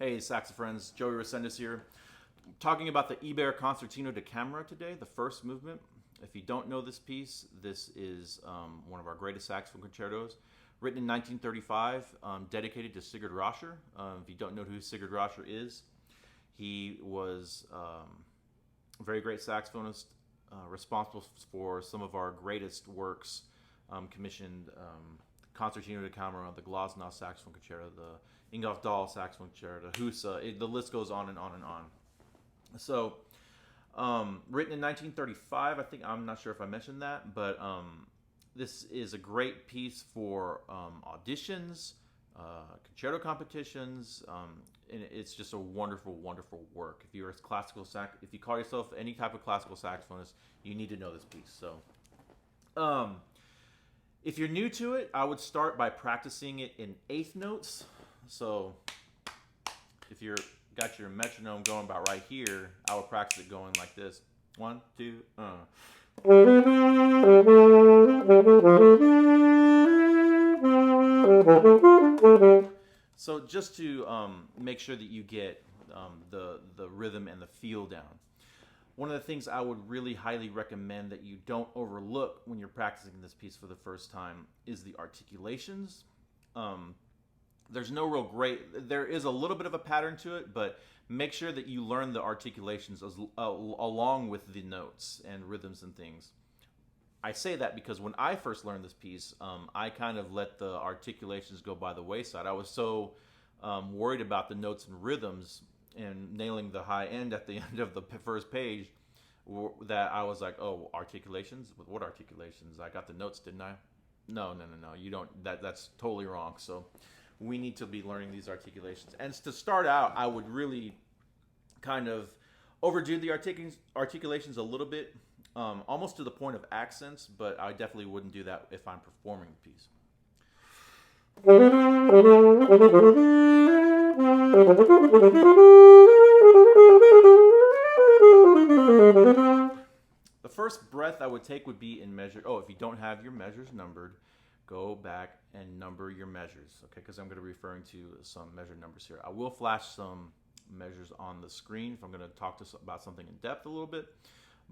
Hey, Sax friends, Joey Resendez here. Talking about the Ibert Concertino da Camera today, the first movement. If you don't know this piece, this is one of our greatest saxophone concertos, written in 1935, dedicated to Sigurd Roscher. If you don't know who Sigurd Roscher is, he was a very great saxophonist, responsible for some of our greatest works, commissioned Concertino da Camera, the Glasnost saxophone concerto, the Ingolf Dahl saxophone concerto, the Husa, the list goes on and on and on. So, written in 1935, I'm not sure if I mentioned that, but this is a great piece for auditions, concerto competitions, and it's just a wonderful, wonderful work. If you're a if you call yourself any type of classical saxophonist, you need to know this piece. So, if you're new to it, I would start by practicing it in eighth notes. So, if you're got your metronome going about right here, I would practice it going like this. 1, 2, So just to make sure that you get the rhythm and the feel down. One of the things I would really highly recommend that you don't overlook when you're practicing this piece for the first time is the articulations. There's no real there is a little bit of a pattern to it, but make sure that you learn the articulations along with the notes and rhythms and things. I say that because when I first learned this piece, I kind of let the articulations go by the wayside. I was so worried about the notes and rhythms and nailing the high end at the end of the first page that I was like, oh, articulations? What articulations? I got the notes, didn't I? No. You don't. That's totally wrong. So we need to be learning these articulations. And to start out, I would really kind of overdo the articulations a little bit, almost to the point of accents, but I definitely wouldn't do that if I'm performing the piece. The first breath I would take would be in measure. Oh, if you don't have your measures numbered, go back and number your measures, okay? Because I'm going to be referring to some measured numbers here. I will flash some measures on the screen if I'm going to talk about something in depth a little bit.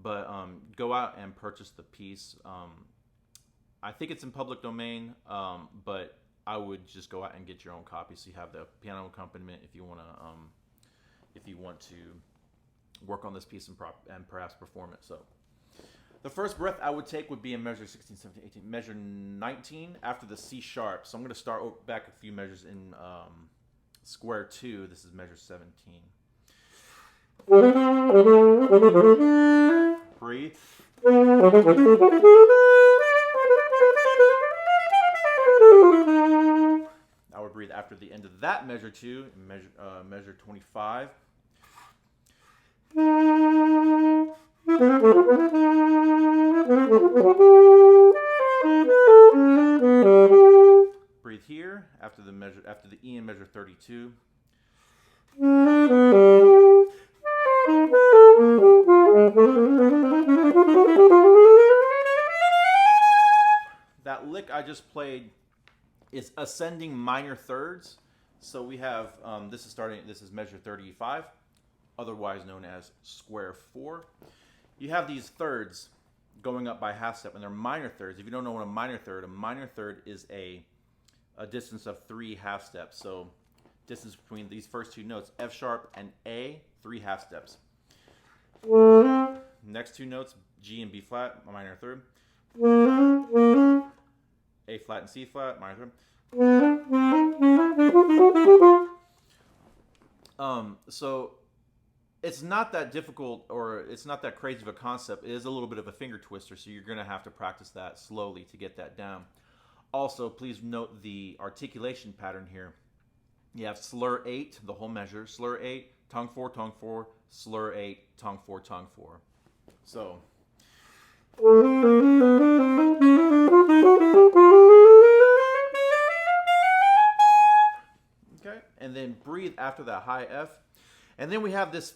But go out and purchase the piece. I think it's in public domain, but I would just go out and get your own copy so you have the piano accompaniment if you want to work on this piece and perhaps perform it. So the first breath I would take would be in measure 16, 17, 18, measure 19 after the C sharp. So I'm going to start back a few measures in square 2. This is measure 17. Breathe. I would breathe after the end of that measure 2, measure 25. Breathe here after the E in measure 32. That lick I just played is ascending minor thirds. So we have this is measure 35, otherwise known as square 4. You have these thirds going up by half step, and they're minor thirds. If you don't know what a minor third is a distance of 3 half steps. So distance between these first two notes, F sharp and A, 3 half steps. Next two notes, G and B flat, minor third. A flat and C flat, minor third. So it's not that difficult, or it's not that crazy of a concept. It is a little bit of a finger twister, so you're going to have to practice that slowly to get that down. Also, please note the articulation pattern here. You have slur 8, the whole measure, slur 8, tongue 4, slur 8, tongue 4, tongue 4. So okay, and then breathe after that high F. And then we have this,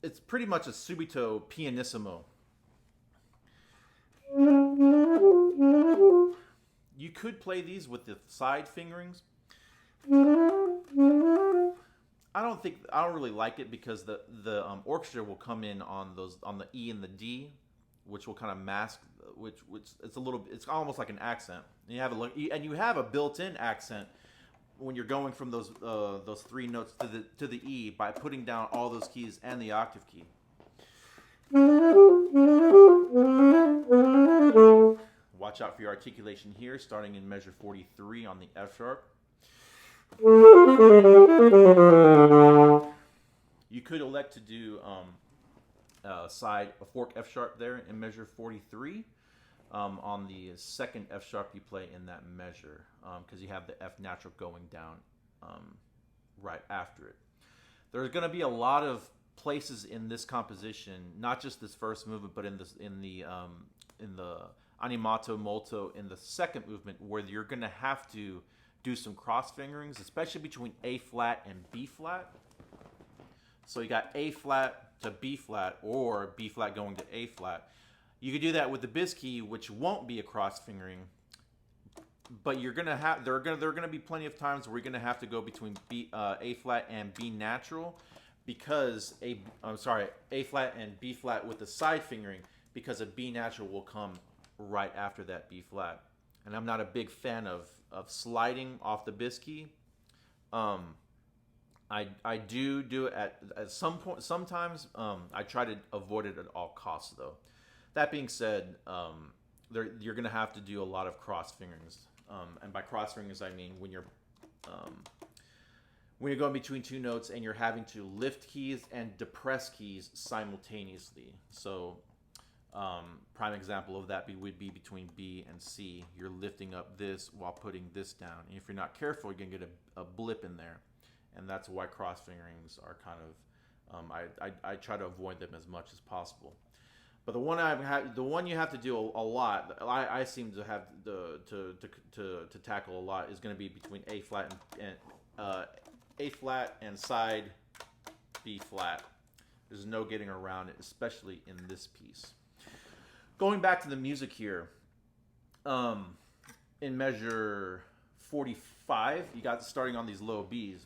it's pretty much a subito pianissimo. You could play these with the side fingerings. I don't really like it because the orchestra will come in on the E and the D, which will kind of mask, which it's almost like an accent. And you have a built-in accent when you're going from those three notes to the E by putting down all those keys and the octave key. Watch out for your articulation here, starting in measure 43 on the F sharp. You could elect to do a fork F sharp there in measure 43 on the second F sharp you play in that measure, because you have the F natural going down right after it. There's going to be a lot of places in this composition, not just this first movement, but in the animato molto in the second movement, where you're going to have to do some cross fingerings, especially between A flat and B flat. So you got A flat to B flat, or B flat going to A flat. You could do that with the bis key, which won't be a cross fingering, but you're gonna have there are gonna be plenty of times where you're gonna have to go between A flat and B natural, because A flat and B flat with the side fingering, because a B natural will come right after that B flat. And I'm not a big fan of sliding off the bis key. I do it at some point. Sometimes I try to avoid it at all costs, though. That being said, you're going to have to do a lot of cross fingerings, and by cross fingerings I mean when you're going between two notes and you're having to lift keys and depress keys simultaneously. So, prime example of that would be between B and C. You're lifting up this while putting this down, and if you're not careful, you're going to get a blip in there. And that's why cross fingerings are kind of, I try to avoid them as much as possible. But the one you have to do a lot, I seem to have to tackle a lot, is going to be between A flat and side B flat. There's no getting around it, especially in this piece. Going back to the music here, in measure 45, you got starting on these low Bs.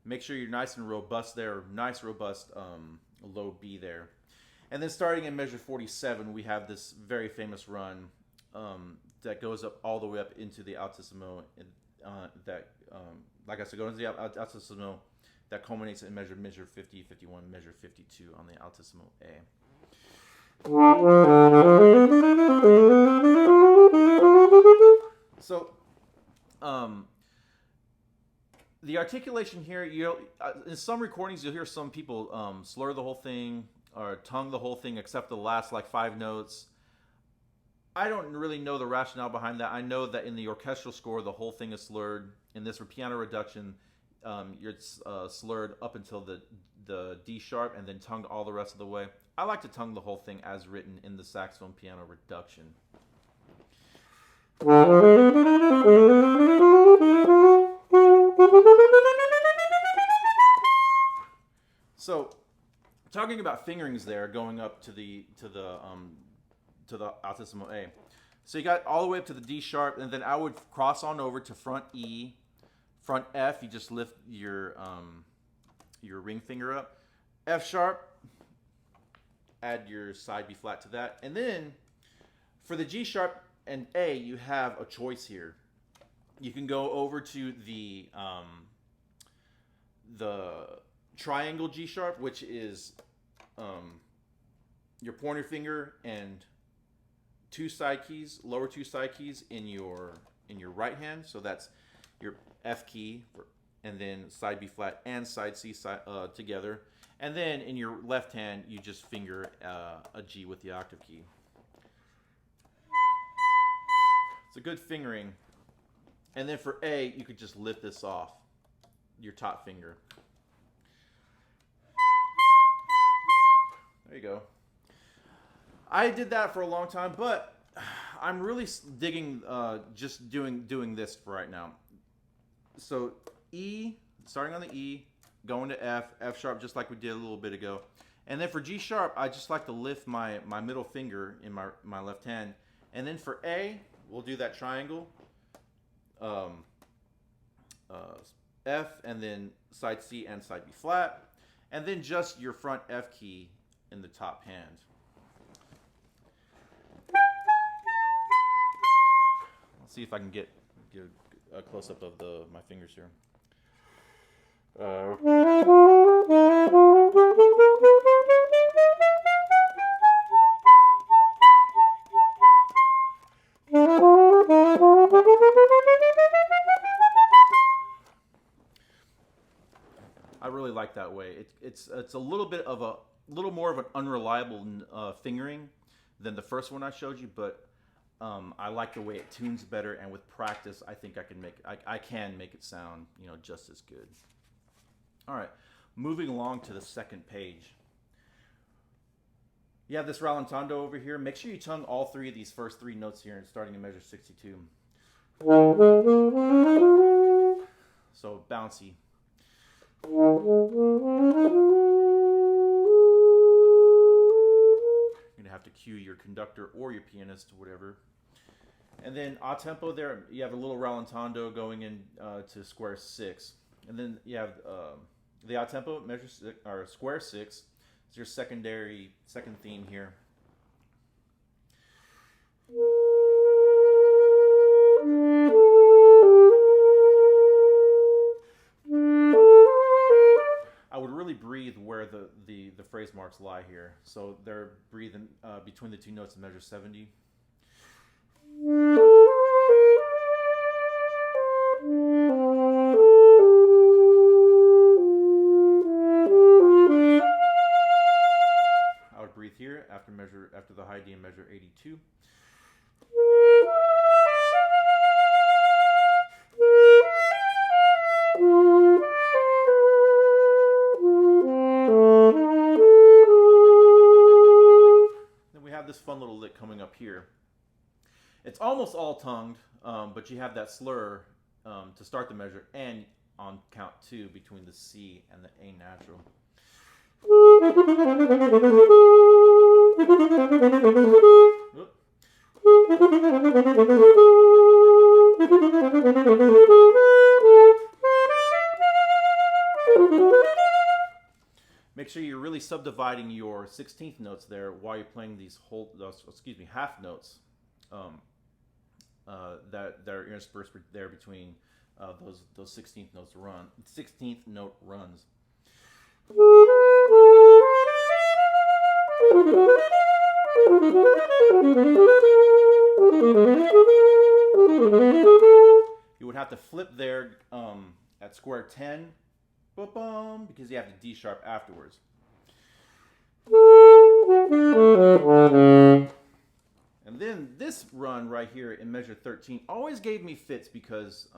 Make sure you're nice and robust there. Nice, robust low B there. And then starting in measure 47, we have this very famous run that goes up all the way up into the altissimo. Like I said, goes into the altissimo that culminates in measure 50, 51, measure 52 on the altissimo A. So, the articulation here, in some recordings you'll hear some people slur the whole thing or tongue the whole thing except the last like 5 notes. I don't really know the rationale behind that. I know that in the orchestral score the whole thing is slurred. In this piano reduction, it's slurred up until the D sharp and then tongued all the rest of the way. I like to tongue the whole thing as written in the saxophone piano reduction. So, talking about fingerings there, going up to the altissimo A. So you got all the way up to the D sharp, and then I would cross on over to front E, front F. You just lift your ring finger up. F sharp. Add your side B flat to that, and then for the G sharp and A, you have a choice here. You can go over to the triangle G sharp, which is your pointer finger and lower two side keys in your right hand. So that's your F key, and then side B flat and side C together. And then in your left hand, you just finger a G with the octave key. It's a good fingering. And then for A, you could just lift this off, your top finger. There you go. I did that for a long time, but I'm really digging just doing this for right now. So E, starting on the E, going to F, F sharp, just like we did a little bit ago. And then for G sharp, I just like to lift my middle finger in my left hand. And then for A, we'll do that triangle. um, F, and then side C and side B flat, and then just your front F key in the top hand. Let's see if I can get a close up of my fingers here. I really like that way. It's a little bit of a little more of an unreliable fingering than the first one I showed you, but I like the way it tunes better, and with practice, I think I can make it sound, you know, just as good. All right, moving along to the second page. You have this rallentando over here. Make sure you tongue all three of these first three notes here, and starting in measure 62. So bouncy. You're gonna have to cue your conductor or your pianist, whatever. And then a tempo there, you have a little rallentando going in to square 6, and then you have the a tempo measure 6, or square 6. It's your second theme here. I would really breathe where the phrase marks lie here. So they're breathing between the two notes in measure 70. I would breathe here after the high D in measure 82. This fun little lick coming up here. It's almost all tongued, but you have that slur to start the measure, and on count 2 between the C and the A natural. Make sure you're really subdividing your 16th notes there while you're playing these half notes that are interspersed there between those 16th note runs. You would have to flip there at square 10. Because you have the D sharp afterwards. And then this run right here in measure 13 always gave me fits because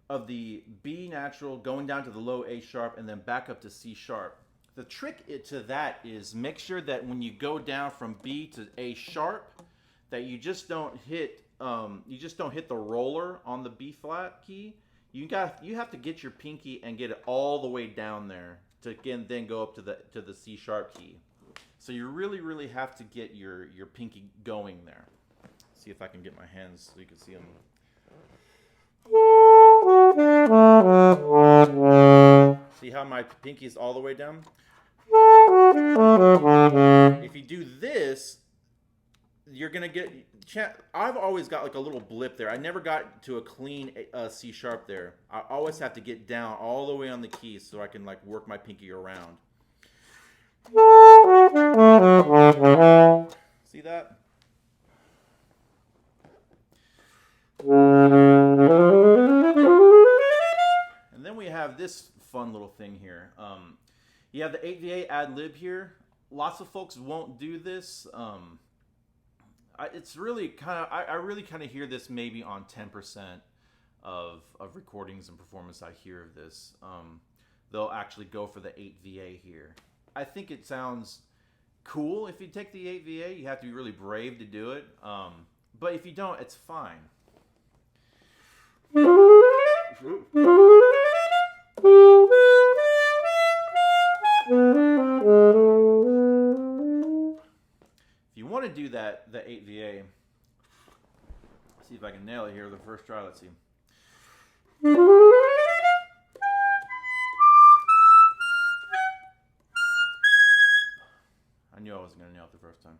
of the B natural going down to the low A sharp and then back up to C sharp. The trick to that is make sure that when you go down from B to A sharp, that you just don't hit the roller on the B flat key. You have to get your pinky and get it all the way down there to again then go up to the C sharp key. So you really have to get your pinky going there. See if I can get my hands so you can see them. See how my pinky is all the way down? If you do this, you're gonna get. I've always got like a little blip there. I never got to a clean C sharp there. I always have to get down all the way on the keys so I can like work my pinky around. See that? And then we have this fun little thing here. You have the 8VA ad lib here. Lots of folks won't do this. It's really kind of I really kind of hear this maybe on 10% of recordings and performance I hear of this. They'll actually go for the 8VA here. I think it sounds cool if you take the 8VA. You have to be really brave to do it. But if you don't, it's fine. If you want to do that, the 8VA, See if I can nail it here the first try. Let's see. I knew I wasn't going to nail it the first time.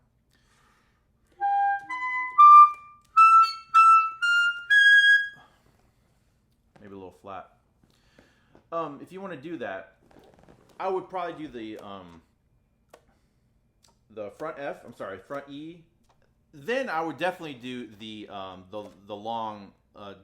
Maybe a little flat. If you want to do that, I would probably do the front F. I'm sorry, front E. Then I would definitely do the long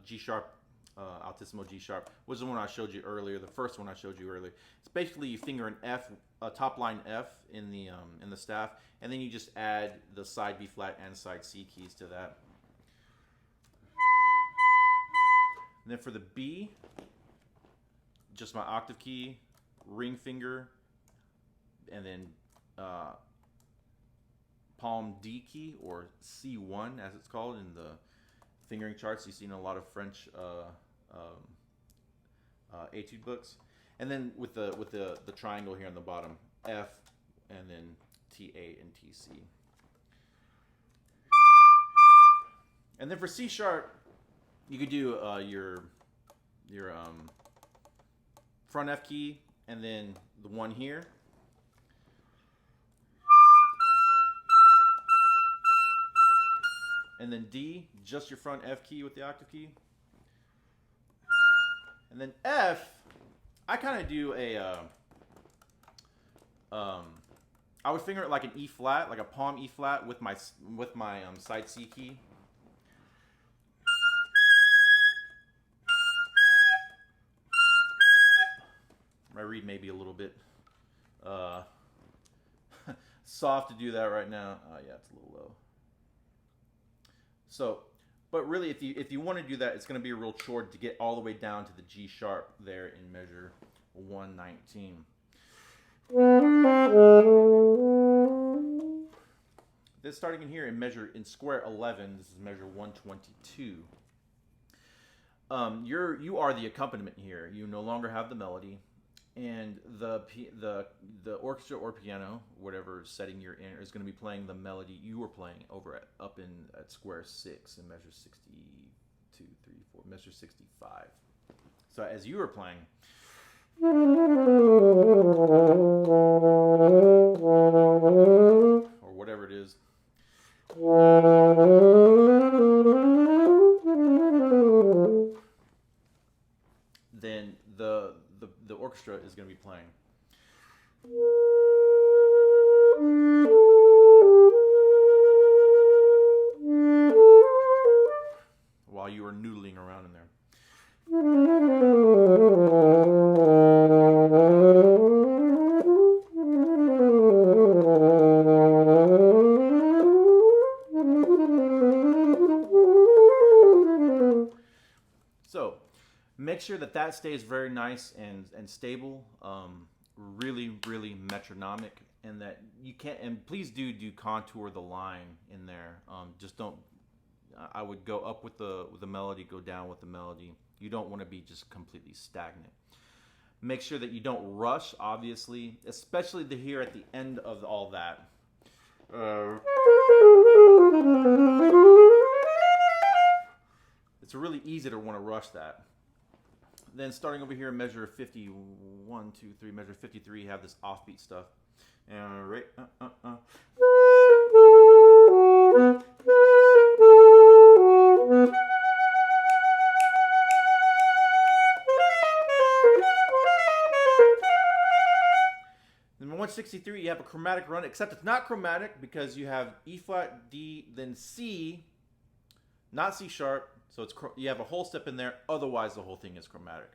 G sharp, altissimo G sharp, which is the one I showed you earlier. The first one I showed you earlier. It's basically you finger an F, a top line F in the staff, and then you just add the side B flat and side C keys to that. And then for the B, just my octave key, ring finger, and then palm D key, or C1 as it's called in the fingering charts you see in a lot of French etude books. And then with the triangle here on the bottom, F, and then T8 and TC. And then for C sharp, you could do your front F key, and then the one here. And then D, just your front F key with the octave key. And then F, I kind of do I would finger it like an E flat, like a palm E flat with my side C key. My reed may be a little bit soft to do that right now. Oh yeah, it's a little low. So, but really, if you want to do that, it's going to be a real chore to get all the way down to the G sharp there in measure 119. Then starting in here in square 11, this is measure 122. You are the accompaniment here. You no longer have the melody, and the orchestra or piano, whatever setting you're in, is going to be playing the melody you were playing over at square 6 in measure 62, 3, 4, measure 65. So as you were playing, or whatever it is, then the orchestra is going to be playing. While you are noodling around in there. So, make sure that stays very nice and stable, really, really metronomic, and that you can't, and please do contour the line in there. Just don't, I would go up with the melody, go down with the melody. You don't want to be just completely stagnant. Make sure that you don't rush, obviously, especially here at the end of all that. It's really easy to want to rush that. Then starting over here in measure 51, 2, 3, measure 53, you have this offbeat stuff. And right, Then 163, you have a chromatic run, except it's not chromatic because you have E flat, D, then C, not C sharp. So you have a whole step in there. Otherwise, the whole thing is chromatic.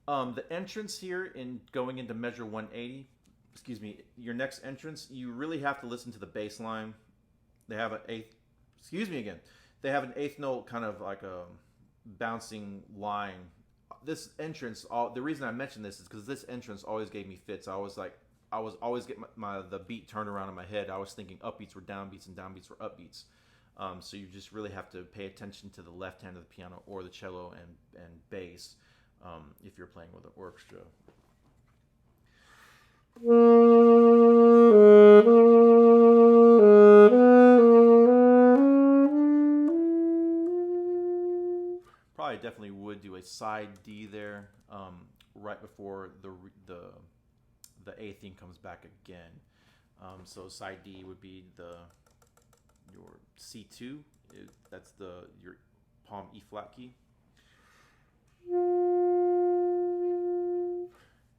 The entrance here in going into measure 180, your next entrance, you really have to listen to the bass line. They have an eighth, they have an eighth note kind of like a bouncing line. This entrance, the reason I mention this is because this entrance always gave me fits. I was always getting the beat turned around in my head. I was thinking upbeats were downbeats and downbeats were upbeats. So you just really have to pay attention to the left hand of the piano or the cello and bass. if you're playing with an orchestra. Probably definitely would do a side D there, right before the A theme comes back again. So side D would be your C2. That's your palm E flat key.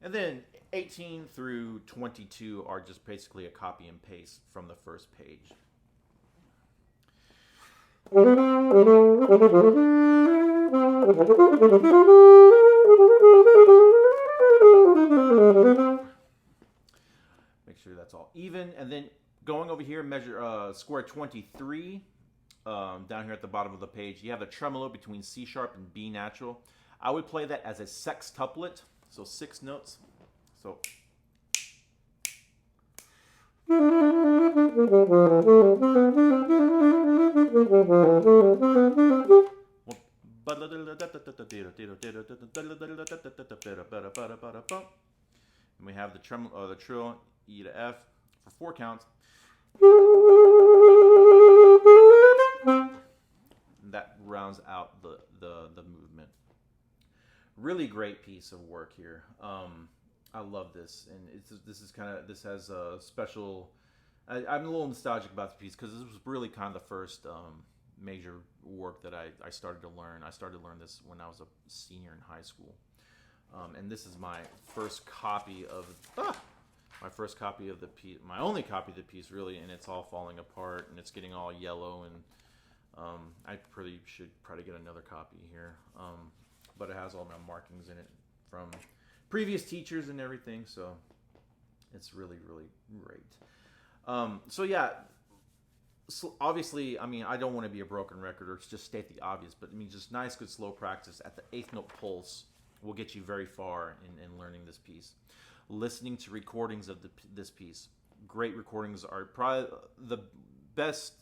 And then 18 through 22 are just basically a copy and paste from the first page. Make sure that's all even. And then going over here, measure square 23. Down here at the bottom of the page, you have a tremolo between C sharp and B natural. I would play that as a sextuplet, so 6 notes. So and we have the tremolo, the trill, E to F for 4 counts. And that rounds out the movement. Really great piece of work here. I love this, and this has a special. I'm a little nostalgic about the piece because this was really kind of the first major work that I started to learn. I started to learn this when I was a senior in high school, and this is my first copy of the piece, my only copy of the piece really, and it's all falling apart and it's getting all yellow, and I should probably get another copy here, but it has all my markings in it from previous teachers and everything, so it's really, really great. So yeah, so obviously, I mean, I don't want to be a broken record or just state the obvious, but I mean, just nice, good, slow practice at the 8th note pulse will get you very far in learning this piece. Listening to recordings of this piece. Great recordings are probably the best,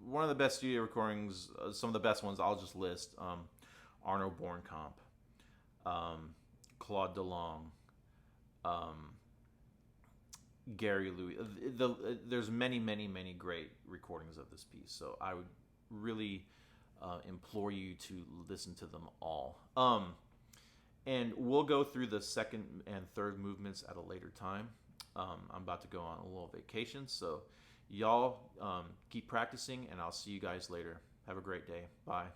one of the best studio recordings, some of the best ones I'll just list. Arno Bornkamp, Claude DeLong, Gary Louis. There's many, many, many great recordings of this piece, so I would really implore you to listen to them all. And we'll go through the second and third movements at a later time. I'm about to go on a little vacation, so y'all keep practicing, and I'll see you guys later. Have a great day. Bye.